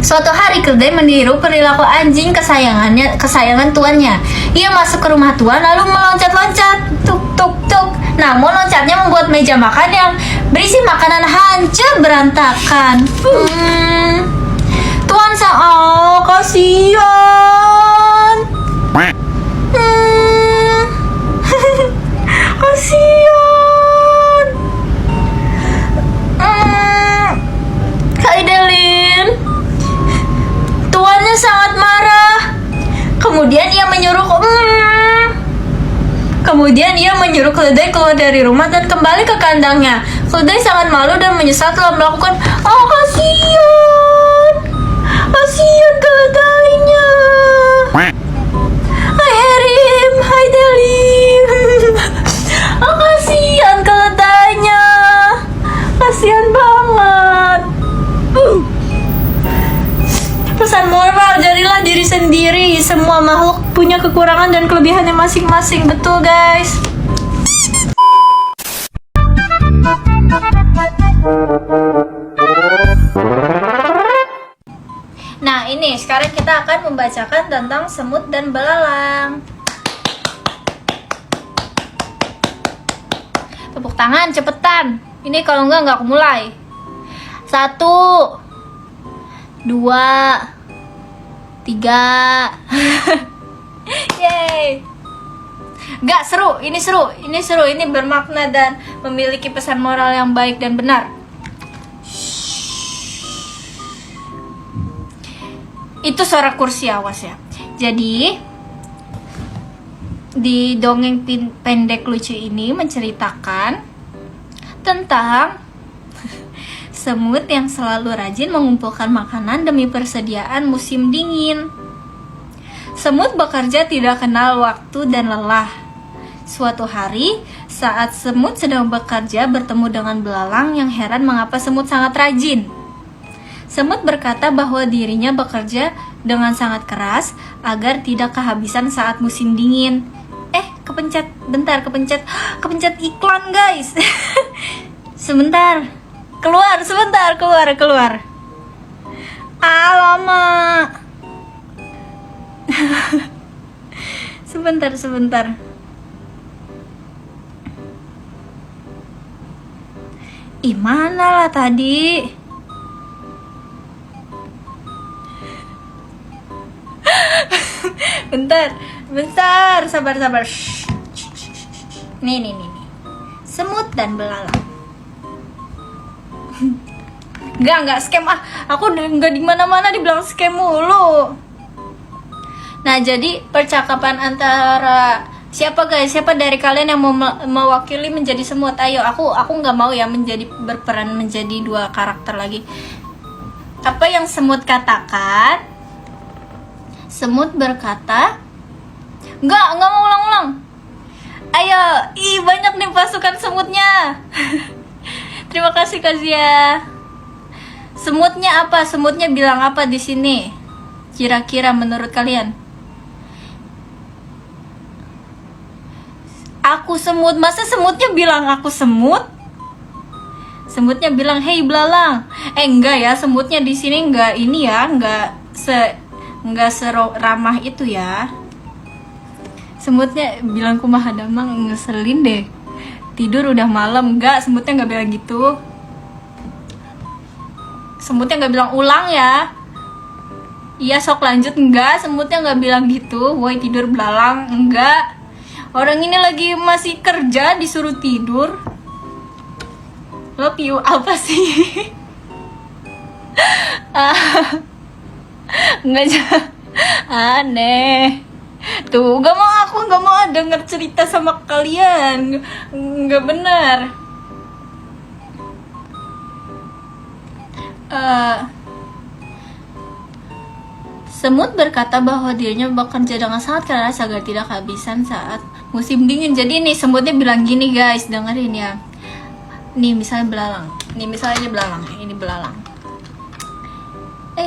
Suatu hari keledai meniru perilaku anjing kesayangan tuannya. Ia masuk ke rumah tuan lalu meloncat-loncat, tuk tuk tuk. Namun loncatnya membuat meja makan yang berisi makanan hancur berantakan. Tuan kasihan. Kasihan. Heidelin. Tuannya sangat marah. Kemudian ia menyuruh keledai keluar dari rumah dan kembali ke kandangnya. Keledai sangat malu dan menyesal telah melakukan. Kasihan keledainya. Hai Erim, hai Delim. Kasihan keledainya. Kasihan banget. Pesan moral, jadilah diri sendiri. Semua makhluk punya kekurangan dan kelebihannya masing-masing. Betul guys. Nah ini sekarang kita akan membacakan tentang semut dan belalang. Tepuk tangan cepetan. Ini kalau enggak aku mulai. 1, 2, 3. Yeay. Enggak seru, ini seru, ini bermakna dan memiliki pesan moral yang baik dan benar. Itu suara kursi, awas ya. Jadi di dongeng pendek lucu ini menceritakan tentang semut yang selalu rajin mengumpulkan makanan demi persediaan musim dingin. Semut bekerja tidak kenal waktu dan lelah. Suatu hari, saat semut sedang bekerja bertemu dengan belalang yang heran mengapa semut sangat rajin. Semut berkata bahwa dirinya bekerja dengan sangat keras agar tidak kehabisan saat musim dingin. Kepencet iklan guys. Sebentar. Keluar. Alamak. Sebentar. Mana lah tadi? Bentar, sabar. Nih. Semut dan belalang. Enggak scam aku enggak di mana-mana dibilang scam mulu. Nah, jadi percakapan antara siapa dari kalian yang mau mewakili menjadi semut? Ayo, aku nggak mau ya berperan menjadi dua karakter lagi. Apa yang semut katakan? Semut berkata, nggak mau ulang. Ayo, banyak nih pasukan semutnya. Terima kasih Kazia. Semutnya apa? Semutnya bilang apa di sini? Kira-kira menurut kalian? Aku semut. Masa semutnya bilang aku semut? Semutnya bilang, "Hey belalang." Enggak ya, semutnya di sini enggak ini ya, enggak seramah itu ya. Semutnya bilang kumaha damang, ngeselin deh. Tidur udah malam. Enggak, semutnya enggak bilang gitu. Semutnya enggak bilang ulang ya. Iya sok lanjut, enggak, semutnya enggak bilang gitu. Woi tidur belalang, enggak. Orang ini lagi masih kerja disuruh tidur. Love you apa sih? Enggak aneh. Tuh, gak mau denger cerita sama kalian. Nggak benar. Semut berkata bahwa dirinya bekerja dengan sangat keras agar tidak kehabisan saat musim dingin. Jadi nih semutnya bilang gini guys, dengerin ya. Nih misalnya belalang. Ini belalang.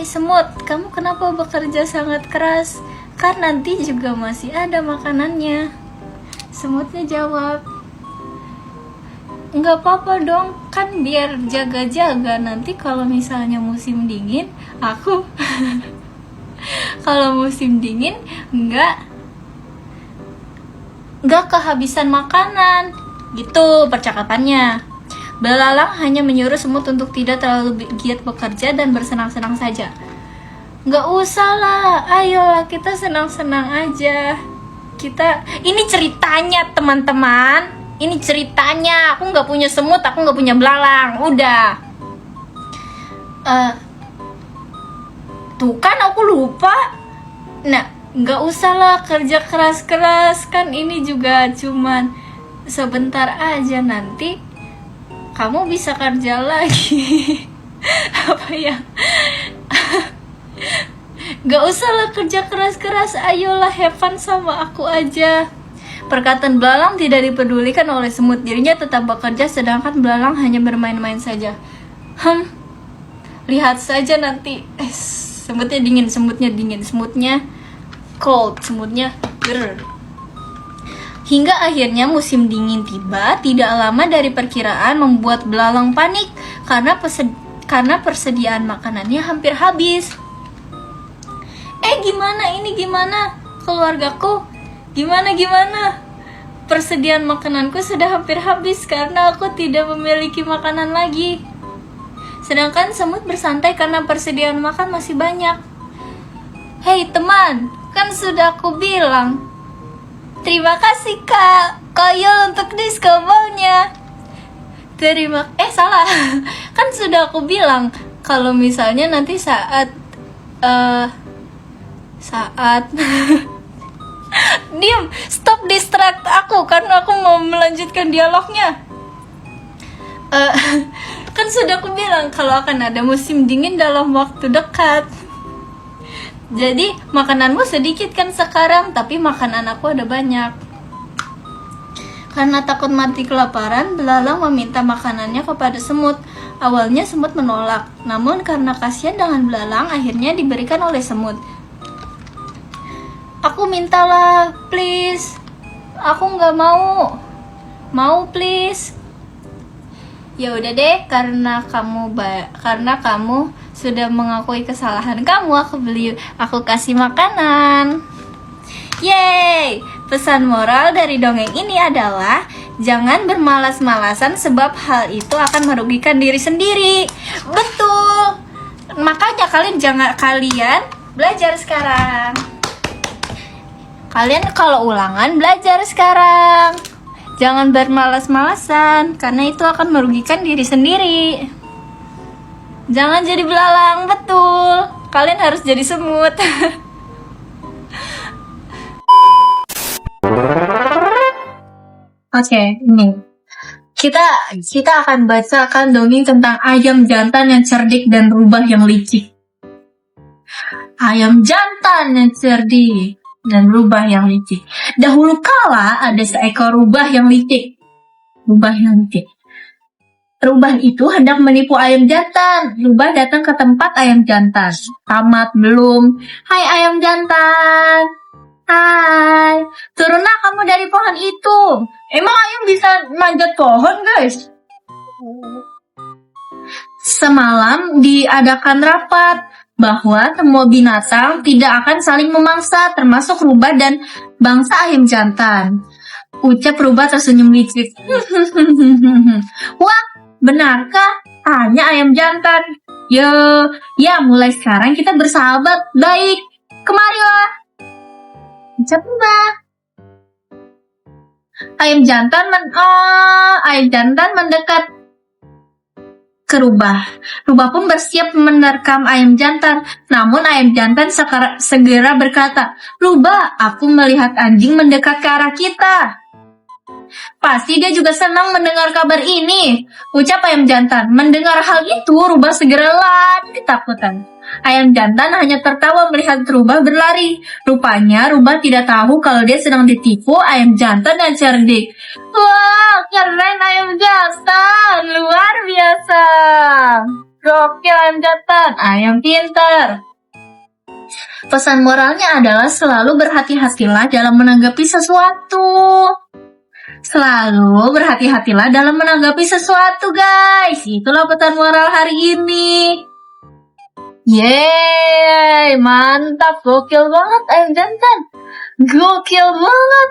Semut, kamu kenapa bekerja sangat keras? Kan nanti juga masih ada makanannya. Semutnya jawab, nggak apa-apa dong, kan biar jaga-jaga nanti kalau misalnya musim dingin aku kalau musim dingin nggak kehabisan makanan. Gitu percakapannya. Belalang hanya menyuruh semut untuk tidak terlalu giat bekerja dan bersenang-senang saja. Nggak usah lah, ayolah kita senang-senang aja. Ini ceritanya teman-teman, ini ceritanya. Aku nggak punya semut, aku nggak punya belalang, udah. Tuh kan aku lupa. Nah, nggak usah lah kerja keras-keras, kan ini juga cuman sebentar aja, nanti kamu bisa kerja lagi. Apa ya? Gak usah lah kerja keras-keras, ayolah have fun sama aku aja. Perkataan belalang tidak dipedulikan oleh semut. Dirinya tetap bekerja sedangkan belalang hanya bermain-main saja. Lihat saja nanti. Semutnya dingin, semutnya cold, semutnya grrr. Hingga akhirnya musim dingin tiba. Tidak lama dari perkiraan membuat belalang panik karena persediaan makanannya hampir habis. Gimana keluargaku? Gimana? Persediaan makananku sudah hampir habis karena aku tidak memiliki makanan lagi. Sedangkan semut bersantai karena persediaan makan masih banyak. Hei teman, kan sudah aku bilang. Terima kasih Kak Koyol untuk discovernya. Salah. Kan sudah aku bilang kalau misalnya nanti saat diam, stop distract aku karena aku mau melanjutkan dialognya. Kan sudah aku bilang kalau akan ada musim dingin dalam waktu dekat. Jadi makananmu sedikit kan sekarang, tapi makanan aku ada banyak. Karena takut mati kelaparan, belalang meminta makanannya kepada semut. Awalnya semut menolak, namun karena kasihan dengan belalang, akhirnya diberikan oleh semut. Aku mintalah, please. Aku nggak mau. Mau please. Ya udah deh, karena kamu sudah mengakui kesalahan kamu, aku kasih makanan. Yeay! Pesan moral dari dongeng ini adalah jangan bermalas-malasan sebab hal itu akan merugikan diri sendiri. Betul. Makanya kalian belajar sekarang. Kalian kalau ulangan belajar sekarang. Jangan bermalas-malasan karena itu akan merugikan diri sendiri. Jangan jadi belalang, betul. Kalian harus jadi semut. Oke, ini kita akan bacakan dongeng tentang ayam jantan yang cerdik dan rubah yang licik. Ayam jantan yang cerdik dan rubah yang licik. Dahulu kala ada seekor rubah yang licik. Rubah itu hendak menipu ayam jantan. Rubah datang ke tempat ayam jantan. Tamat belum? Hai ayam jantan. Hai, turunlah kamu dari pohon itu. Emang ayam bisa manjat pohon, guys? Semalam diadakan rapat bahwa semua binatang tidak akan saling memangsa, termasuk rubah dan bangsa ayam jantan. Ucap rubah tersenyum licik. Wah, benarkah? Tanya ayam jantan. Ya mulai sekarang kita bersahabat baik. Kemarilah. Ucap rubah. Ayam jantan mendekat ke rubah. Rubah pun bersiap menerkam ayam jantan. Namun ayam jantan segera berkata, "Rubah, aku melihat anjing mendekat ke arah kita." Pasti dia juga senang mendengar kabar ini, ucap ayam jantan. Mendengar hal itu, rubah segera lari ketakutan. Ayam jantan hanya tertawa melihat rubah berlari. Rupanya rubah tidak tahu kalau dia sedang ditipu ayam jantan yang cerdik. Wah, keren ayam jantan, luar biasa. Gokil ayam jantan, ayam pintar. Pesan moralnya adalah selalu berhati-hatilah dalam menanggapi sesuatu. Selalu berhati-hatilah dalam menanggapi sesuatu, guys. Itulah pesan moral hari ini. Yeay, mantap, gokil banget, Ayu Jantan. Gokil banget.